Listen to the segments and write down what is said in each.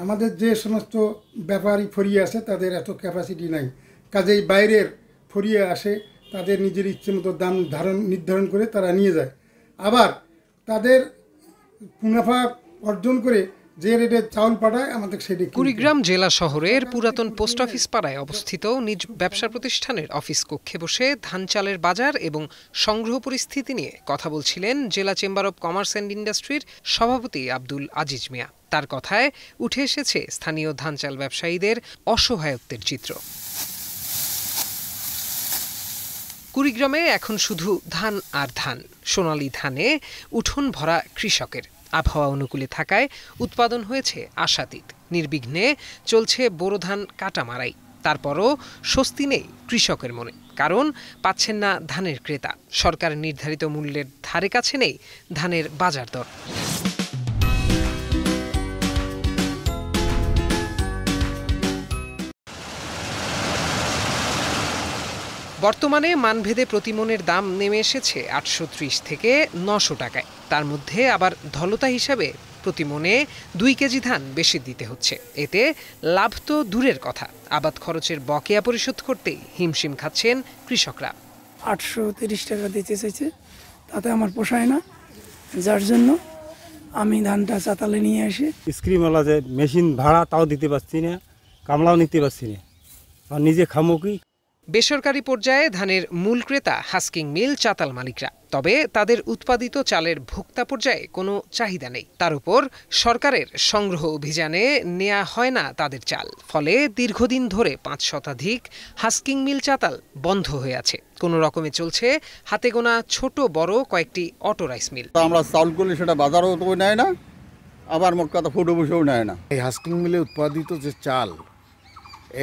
আমাদের যে সমস্ত ব্যাপারী ফরিয়ে আছে তাদের এত ক্যাপাসিটি নাই, কাজেই বাইরের ফরিয়ে আসে, তাদের নিজের ইচ্ছে মতো দাম নির্ধারণ করে তারা নিয়ে যায়, আবার তাদের মুনাফা অর্জন করে যে রেটে চাউল পাঠায় আমাদের সেটি। কুড়িগ্রাম জেলা শহরের পুরাতন পোস্ট অফিস পাড়ায় অবস্থিত নিজ ব্যবসা প্রতিষ্ঠানের অফিস কক্ষে বসে ধান চালের বাজার এবং সংগ্রহ পরিস্থিতি নিয়ে কথা বলছিলেন জেলা চেম্বার অব কমার্স অ্যান্ড ইন্ডাস্ট্রির সভাপতি আব্দুল আজিজ মিয়া। তার কথায় উঠে এসেছে স্থানীয় ধান চাল ব্যবসায়ীদের অসহায়ত্বের চিত্র। কুড়িগ্রামে এখন শুধু ধান আর ধান, সোনালী ধানে উঠোন ভরা কৃষকের। আবহাওয়া অনুকূলে থাকায় উৎপাদন হয়েছে আশাতীত, নির্বিঘ্নে চলছে বোরো ধান কাটা মারাই। তারপরও স্বস্তি নেই কৃষকের মনে, কারণ পাচ্ছেন না ধানের ক্রেতা। সরকার নির্ধারিত মূল্যের ধারে কাছে নেই ধানের বাজার দর। বর্তমানে মানভেদে প্রতিমনের দাম নেমে এসেছে 830 থেকে 900 টাকায়। তার মধ্যে আবার ধলতা হিসাবে প্রতিমনে 2 কেজি ধান বেশি দিতে হচ্ছে। এতে লাভ তো দূরের কথা, আবাদ খরচের বকেয়া পরিশোধ করতেই হিমশিম খাচ্ছেন কৃষকরা। 830 টাকা দিতে চাইছে, তাতে আমার পোষায় না, যার জন্য আমি ধানটা চাতালে নিয়ে আসি। স্ক্রিমওয়ালা যে মেশিন ভাড়া তাও দিতে পারছি না, কামলাও নিতে পারছি না, আর নিজে খামো কি। বেসরকারি পর্যায়ে ধানের মূল ক্রেতা হাস্কিং মিল চাতাল মালিকরা, তবে তাদের উৎপাদিত চালের ভোক্তা পর্যায়ে কোনো চাহিদা নেই। তার উপর সরকারের সংগ্রহ অভিযানে নেওয়া হয় না তাদের চাল, ফলে দীর্ঘদিন ধরে 5 শতাধিক হাস্কিং মিল চাতাল বন্ধ হয়ে আছে। কোনো রকমে চলছে হাতে গোনা ছোট বড় কয়েকটি অটো রাইস মিল। আমরা চাউল করলে সেটা বাজারও তো নেয় না, আবার মোট কথা ফুটো বসেও নেয় না। এই হাস্কিং মিলে উৎপাদিত যে চাল,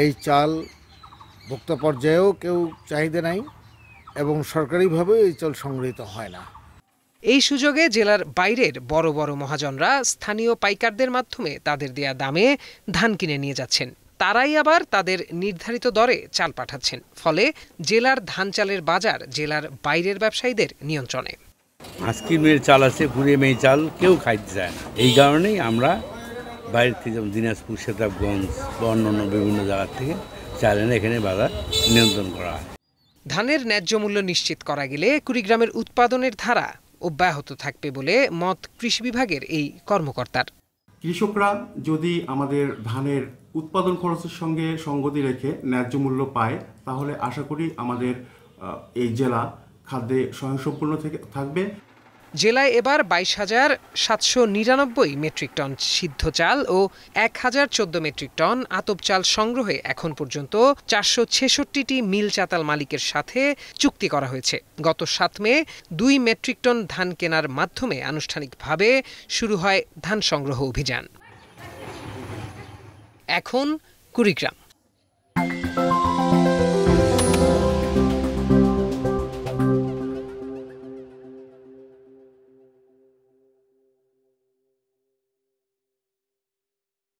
এই চাল ভোক্তা পর্যায়েও কেউ চাহিদা নাই এবং সরকারিভাবে এই চাল সংগৃহীত হয় না। এই সুযোগে জেলার বাইরের বড় বড় মহাজনরা স্থানীয় পাইকারদের মাধ্যমে তাদের দেয়া দামে ধান কিনে নিয়ে যাচ্ছেন। তারাই আবার তাদের নির্ধারিত দরে চাল পাঠাচ্ছেন, ফলে জেলার ধান চালের বাজার জেলার বাইরের ব্যবসায়ীদের নিয়ন্ত্রণে। হাস্কিং মিলের চাল আছে, পুড়িয়ে মেয়ে চাল কেউ খাইতে চায় না। এই কারণেই আমরা বাইরে থেকে, যেমন দিনাজপুর, সেতাবগঞ্জ বা অন্যান্য বিভিন্ন জায়গার থেকে চাল এনে এখানে বাজার নিয়ন্ত্রণ করা হয়। ধানের ন্যায্য মূল্য নিশ্চিত করা গেলে কুড়িগ্রামের উৎপাদনের ধারা অব্যাহত থাকবে বলে মত কৃষি বিভাগের এই কর্মকর্তার। কৃষকরা যদি আমাদের ধানের উৎপাদন খরচের সঙ্গে সঙ্গতি রেখে ন্যায্য মূল্য পায়, তাহলে আশা করি আমাদের এই জেলা খাদ্যে স্বয়ংসম্পূর্ণ থাকবে। জেলায় এবার 22,799 মেট্রিক টন সিদ্ধ চাল ও 1014 মেট্রিক টন আতপ চাল সংগ্রহে এখন পর্যন্ত 466টি মিল চাতাল মালিকের সাথে চুক্তি করা হয়েছে। গত 7 মে 2 মেট্রিক টন ধান কেনার মাধ্যমে আনুষ্ঠানিকভাবে শুরু হয় ধান সংগ্রহ অভিযান। এখন কুড়িগ্রাম।